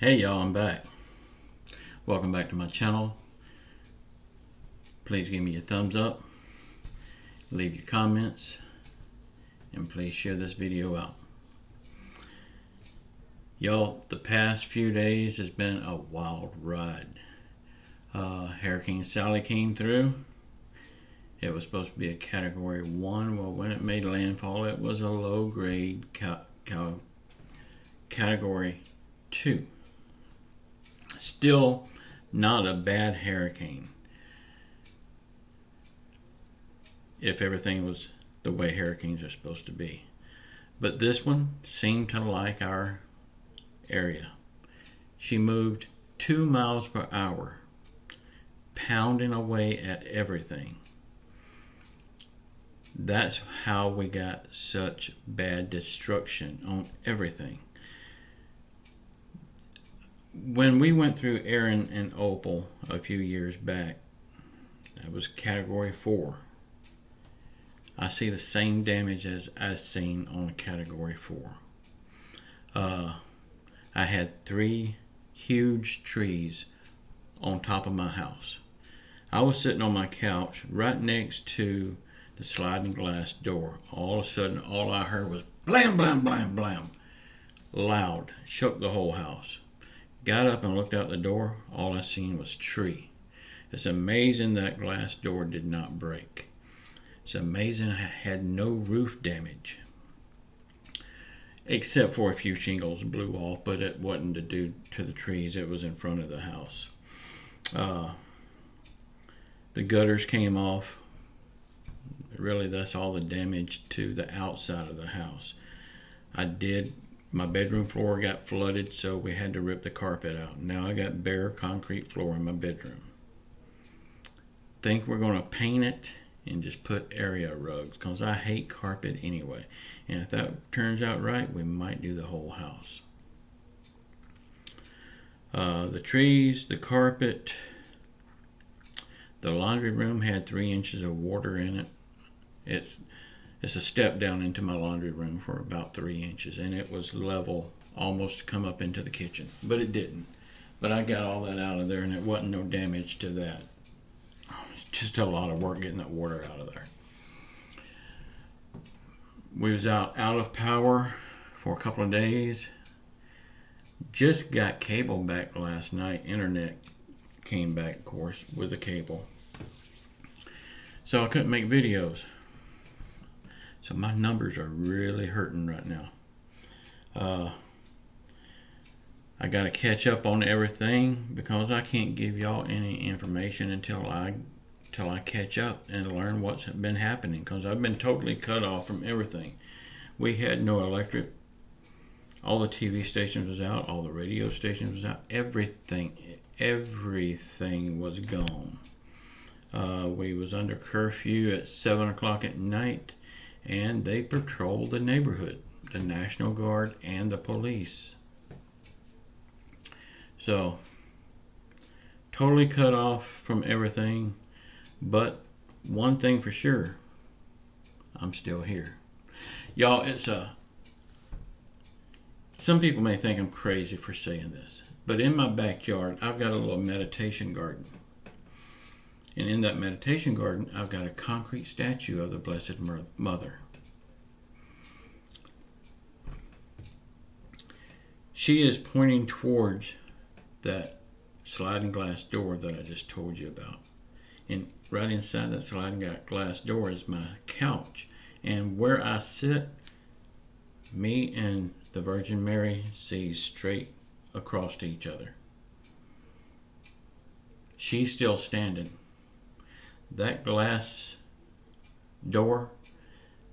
Hey y'all, I'm back. Welcome back to my channel. Please give me a thumbs up, leave your comments, and please share this video out. Y'all, the past few days has been a wild ride. Hurricane Sally came through. It was supposed to be a Category 1. Well, when it made landfall, it was a low-grade Category 2. Still not a bad hurricane if everything was the way hurricanes are supposed to be. But this one seemed to like our area. She moved 2 miles per hour, pounding away at everything. That's how we got such bad destruction on everything. When we went through Erin and Opal a few years back, that was Category 4. I see the same damage as I've seen on a Category 4. I had 3 huge trees on top of my house. I was sitting on my couch right next to the sliding glass door. All of a sudden, all I heard was blam, blam, blam, blam. Loud, shook the whole house. Got up and looked out the door. All I seen was tree. It's amazing that glass door did not break. It's amazing I had no roof damage, except for a few shingles blew off, but it wasn't due to the trees. It was in front of the house. The gutters came off. Really, that's all the damage to the outside of the house. My bedroom floor got flooded, so we had to rip the carpet out. Now I got bare concrete floor in my bedroom. Think we're going to paint it and just put area rugs, because I hate carpet anyway. And if that turns out right, we might do the whole house. The trees, the carpet, the laundry room had 3 inches of water in it. It's a step down into my laundry room for about 3 inches, and it was level almost to come up into the kitchen, but it didn't. But I got all that out of there, and it wasn't no damage to that. It's just a lot of work getting that water out of there. We was out of power for a couple of days. Just got cable back last night. Internet came back, of course, with the cable. So I couldn't make videos. So my numbers are really hurting right now. I got to catch up on everything because I can't give y'all any information until I catch up and learn what's been happening, because I've been totally cut off from everything. We had no electric. All the TV stations was out. All the radio stations was out. Everything was gone. We was under curfew at 7 o'clock at night. And they patrolled the neighborhood, the National Guard and the police. So, totally cut off from everything. But one thing for sure, I'm still here. Y'all, some people may think I'm crazy for saying this, but in my backyard, I've got a little meditation garden. And in that meditation garden, I've got a concrete statue of the Blessed Mother. She is pointing towards that sliding glass door that I just told you about. And right inside that sliding glass door is my couch. And where I sit, me and the Virgin Mary see straight across to each other. She's still standing. That glass door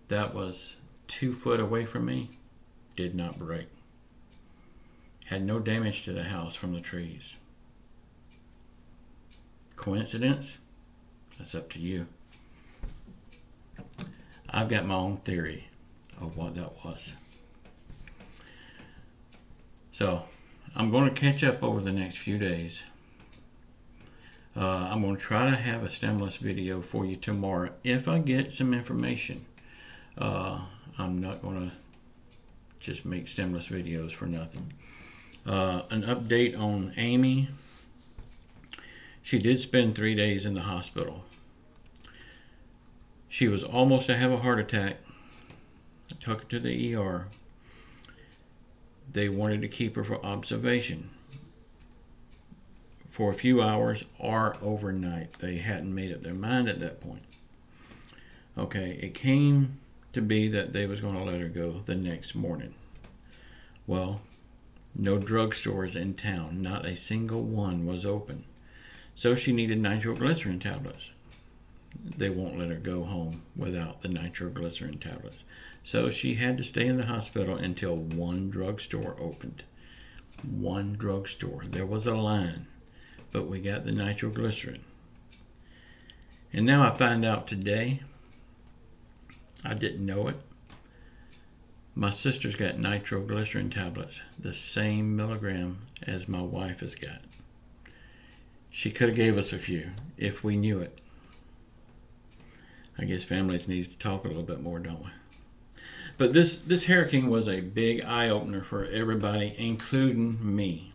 that was 2 foot away from me did not break. Had no damage to the house from the trees. Coincidence? That's up to you. I've got my own theory of what that was. So, I'm going to catch up over the next few days. I'm going to try to have a stemless video for you tomorrow if I get some information. I'm not going to just make stemless videos for nothing. An update on Amy. She did spend 3 days in the hospital. She was almost to have a heart attack. I took her to the ER. They wanted to keep her for observation for a few hours or overnight. They hadn't made up their mind at that point. Okay, it came to be that they was going to let her go the next morning. Well, no drugstores in town, not a single one was open. So she needed nitroglycerin tablets. They won't let her go home without the nitroglycerin tablets. So she had to stay in the hospital until one drugstore opened. One drugstore. There was a line, but we got the nitroglycerin. And now I find out today, I didn't know it, my sister's got nitroglycerin tablets, the same milligram as my wife has got. She could have gave us a few if we knew it. I guess families need to talk a little bit more, don't we? But this hurricane was a big eye-opener for everybody, including me.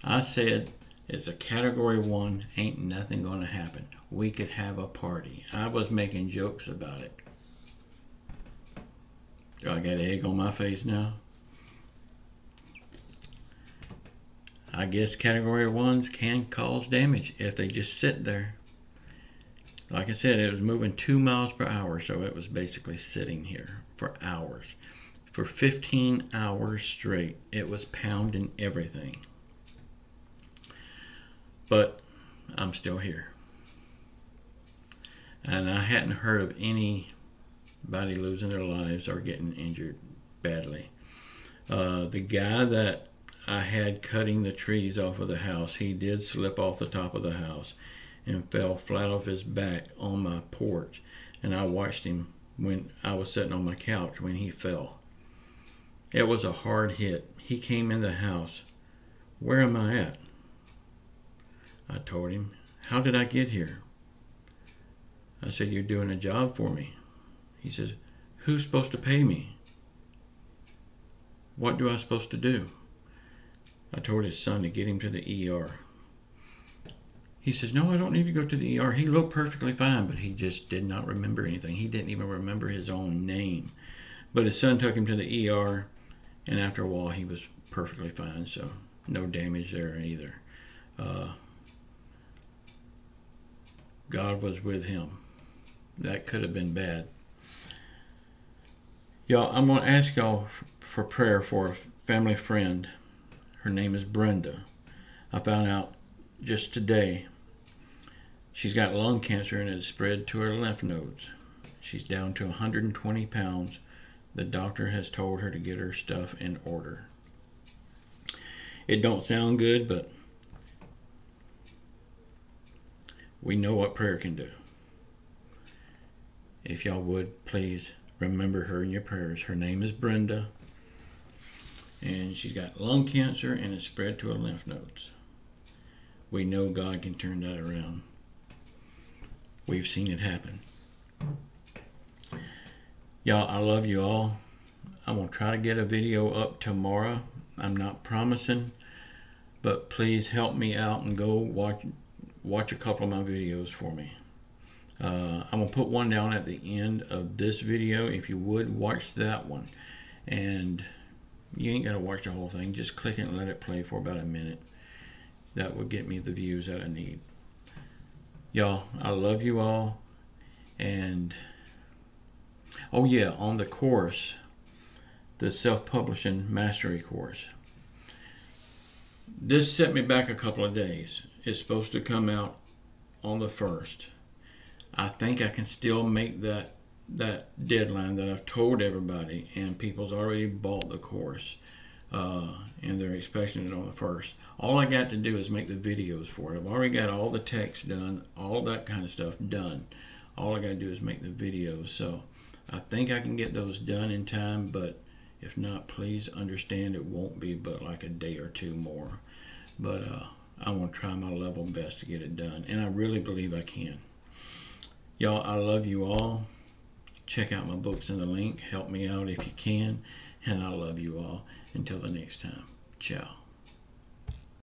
I said, it's a Category 1, ain't nothing going to happen. We could have a party. I was making jokes about it. Do I got egg on my face now? I guess Category 1s can cause damage if they just sit there. Like I said, it was moving 2 miles per hour, so it was basically sitting here for hours. For 15 hours straight, it was pounding everything. But I'm still here. And I hadn't heard of anybody losing their lives or getting injured badly. The guy that I had cutting the trees off of the house, he did slip off the top of the house and fell flat off his back on my porch. And I watched him when I was sitting on my couch when he fell. It was a hard hit. He came in the house. Where am I at? I told him. How did I get here? I said, you're doing a job for me. He says, who's supposed to pay me? What do I supposed to do? I told his son to get him to the ER. He says, no, I don't need to go to the ER. He looked perfectly fine, but he just did not remember anything. He didn't even remember his own name. But his son took him to the ER, and after a while, he was perfectly fine, so no damage there either. God was with him. That could have been bad. Y'all, I'm going to ask y'all for prayer for a family friend. Her name is Brenda. I found out just today she's got lung cancer and it has spread to her lymph nodes. She's down to 120 pounds. The doctor has told her to get her stuff in order. It don't sound good, but we know what prayer can do. If y'all would, please remember her in your prayers. Her name is Brenda, and she's got lung cancer and it's spread to her lymph nodes. We know God can turn that around. We've seen it happen. Y'all, I love you all. I'm going to try to get a video up tomorrow. I'm not promising, but please help me out and go watch a couple of my videos for me. I'm going to put one down at the end of this video. If you would, watch that one. And you ain't got to watch the whole thing. Just click it and let it play for about a minute. That will get me the views that I need. Y'all, I love you all. And, oh yeah, on the course, the self-publishing mastery course. This set me back a couple of days. It's supposed to come out on the 1st. I think I can still make that deadline that I've told everybody, and people's already bought the course, and they're expecting it on the 1st. All I got to do is make the videos for it. I've already got all the text done, all that kind of stuff done. All I got to do is make the videos. So I think I can get those done in time, but if not, please understand it won't be but like a day or two more. But I'm going to try my level best to get it done, and I really believe I can. Y'all, I love you all. Check out my books in the link. Help me out if you can. And I love you all. Until the next time. Ciao.